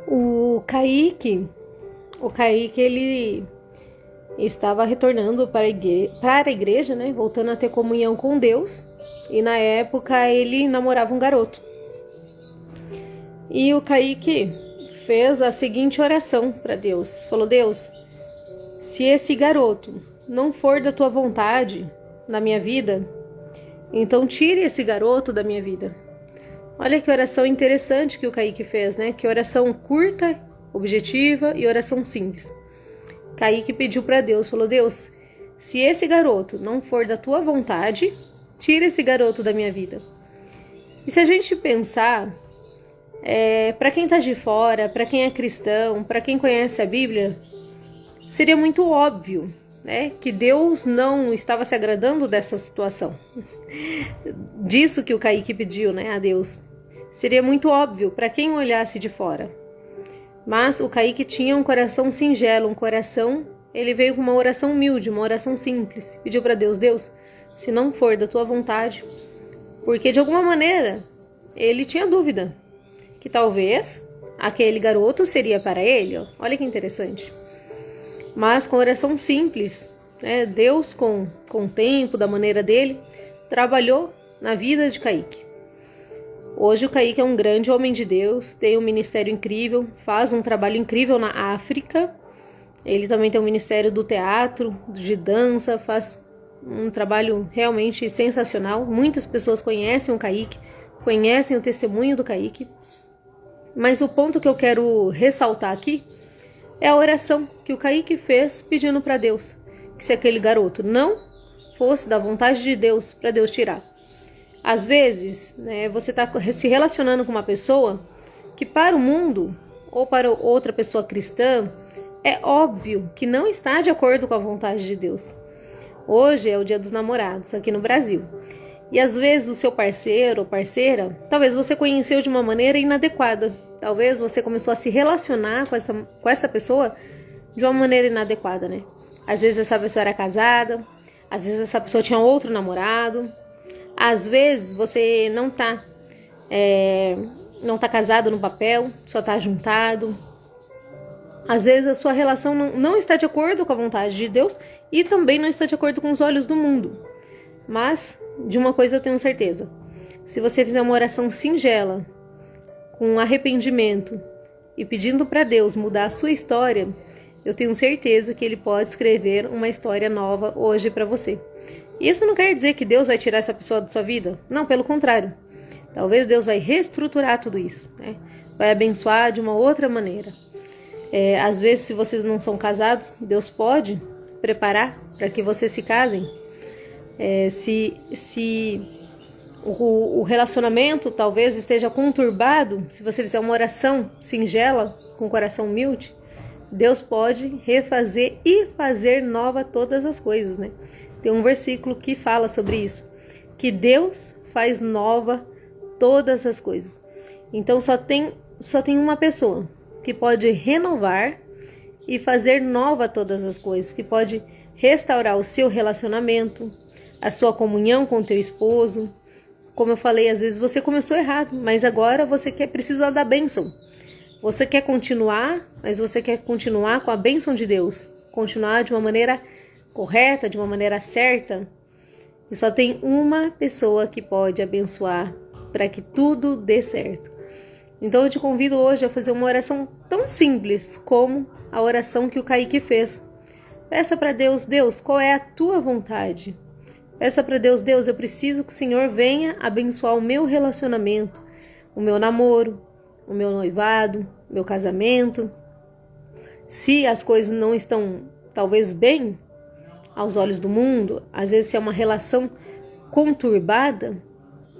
O Kaique, ele estava retornando para a igreja, né? Voltando a ter comunhão com Deus. E na época ele namorava um garoto. E o Kaique fez a seguinte oração para Deus. Falou: Deus, se esse garoto não for da tua vontade na minha vida, então tire esse garoto da minha vida. Olha que oração interessante que o Kaique fez, né? Que oração curta, objetiva e oração simples. Kaique pediu para Deus, falou: Deus, se esse garoto não for da tua vontade, tira esse garoto da minha vida. E se a gente pensar, para quem está de fora, para quem é cristão, para quem conhece a Bíblia, seria muito óbvio, né, que Deus não estava se agradando dessa situação. Disso que o Kaique pediu, né, a Deus. Seria muito óbvio para quem olhasse de fora. Mas o Kaique tinha um coração singelo, ele veio com uma oração humilde, uma oração simples. Pediu para Deus: Deus, se não for da tua vontade, porque de alguma maneira ele tinha dúvida que talvez aquele garoto seria para ele. Olha que interessante. Mas com oração simples, né, Deus com o tempo, da maneira dele, trabalhou na vida de Kaique. Hoje o Kaique é um grande homem de Deus, tem um ministério incrível, faz um trabalho incrível na África. Ele também tem um ministério do teatro, de dança, faz um trabalho realmente sensacional. Muitas pessoas conhecem o Kaique, conhecem o testemunho do Kaique. Mas o ponto que eu quero ressaltar aqui é a oração que o Kaique fez pedindo para Deus que se aquele garoto não fosse da vontade de Deus, para Deus tirar. Às vezes, né, você está se relacionando com uma pessoa que para o mundo ou para outra pessoa cristã é óbvio que não está de acordo com a vontade de Deus. Hoje é o Dia dos Namorados aqui no Brasil. E às vezes o seu parceiro ou parceira, talvez você conheceu de uma maneira inadequada. Talvez você começou a se relacionar com essa pessoa de uma maneira inadequada, né? Às vezes essa pessoa era casada, às vezes essa pessoa tinha outro namorado. Às vezes você não tá casado no papel, só tá juntado. Às vezes a sua relação não está de acordo com a vontade de Deus e também não está de acordo com os olhos do mundo. Mas de uma coisa eu tenho certeza: se você fizer uma oração singela, com arrependimento e pedindo para Deus mudar a sua história, eu tenho certeza que Ele pode escrever uma história nova hoje para você. Isso não quer dizer que Deus vai tirar essa pessoa da sua vida. Não, pelo contrário. Talvez Deus vai reestruturar tudo isso, né? Vai abençoar de uma outra maneira. Às vezes, se vocês não são casados, Deus pode preparar para que vocês se casem. Se o relacionamento talvez esteja conturbado, se você fizer uma oração singela, com coração humilde, Deus pode refazer e fazer nova todas as coisas, né? Tem um versículo que fala sobre isso, que Deus faz nova todas as coisas. Então só tem uma pessoa que pode renovar e fazer nova todas as coisas, que pode restaurar o seu relacionamento, a sua comunhão com o teu esposo. Como eu falei, às vezes você começou errado, mas agora você precisa da bênção. Você quer continuar, mas você quer continuar com a bênção de Deus. Continuar de uma maneira correta, de uma maneira certa. E só tem uma pessoa que pode abençoar para que tudo dê certo. Então eu te convido hoje a fazer uma oração tão simples como a oração que o Kaique fez. Peça para Deus: Deus, qual é a tua vontade? Peça para Deus: Deus, eu preciso que o Senhor venha abençoar o meu relacionamento, o meu namoro, o meu noivado, meu casamento. Se as coisas não estão, talvez, bem aos olhos do mundo, às vezes se é uma relação conturbada,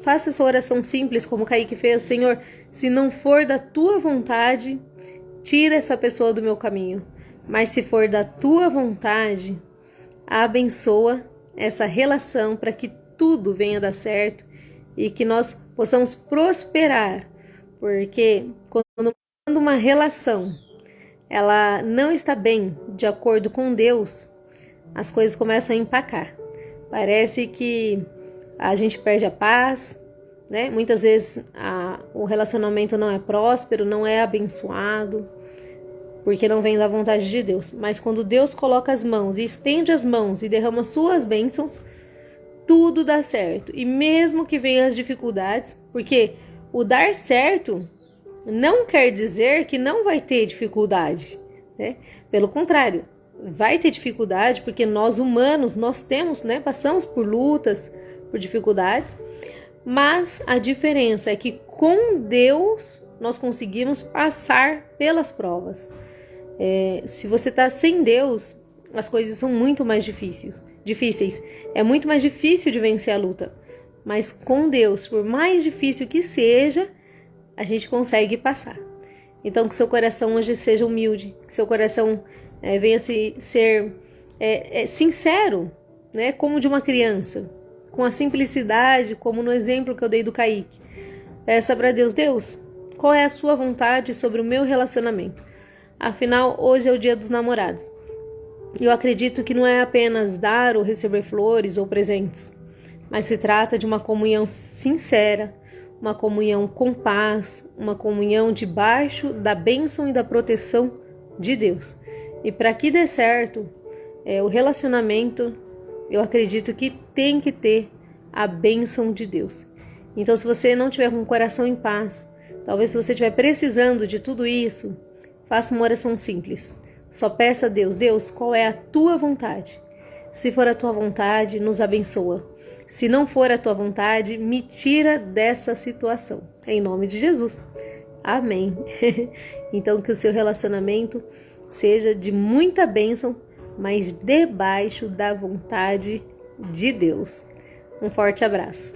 faça essa oração simples como o Kaique fez: Senhor, se não for da tua vontade, tira essa pessoa do meu caminho. Mas se for da tua vontade, abençoa essa relação para que tudo venha dar certo e que nós possamos prosperar. Porque quando uma relação ela não está bem de acordo com Deus, as coisas começam a empacar. Parece que a gente perde a paz, né? Muitas vezes o relacionamento não é próspero, não é abençoado, porque não vem da vontade de Deus. Mas quando Deus coloca as mãos e estende as mãos e derrama suas bênçãos, tudo dá certo. E mesmo que venham as dificuldades, porque o dar certo não quer dizer que não vai ter dificuldade, né? Pelo contrário, vai ter dificuldade, porque nós humanos, nós temos, né? Passamos por lutas, por dificuldades, mas a diferença é que com Deus nós conseguimos passar pelas provas. Se você está sem Deus, as coisas são muito mais difíceis. É muito mais difícil de vencer a luta. Mas com Deus, por mais difícil que seja, a gente consegue passar. Então, que seu coração hoje seja humilde, que seu coração venha ser sincero, né? Como de uma criança, com a simplicidade, como no exemplo que eu dei do Kaique. Peça para Deus, Deus, qual é a sua vontade sobre o meu relacionamento? Afinal, hoje é o dia dos namorados. Eu acredito que não é apenas dar ou receber flores ou presentes, mas se trata de uma comunhão sincera, uma comunhão com paz, uma comunhão debaixo da bênção e da proteção de Deus. E para que dê certo, o relacionamento, eu acredito que tem que ter a bênção de Deus. Então, se você não tiver com o coração em paz, talvez se você estiver precisando de tudo isso, faça uma oração simples. Só peça a Deus, Deus, qual é a tua vontade? Se for a tua vontade, nos abençoa. Se não for a tua vontade, me tira dessa situação. Em nome de Jesus. Amém. Então, que o seu relacionamento seja de muita bênção, mas debaixo da vontade de Deus. Um forte abraço.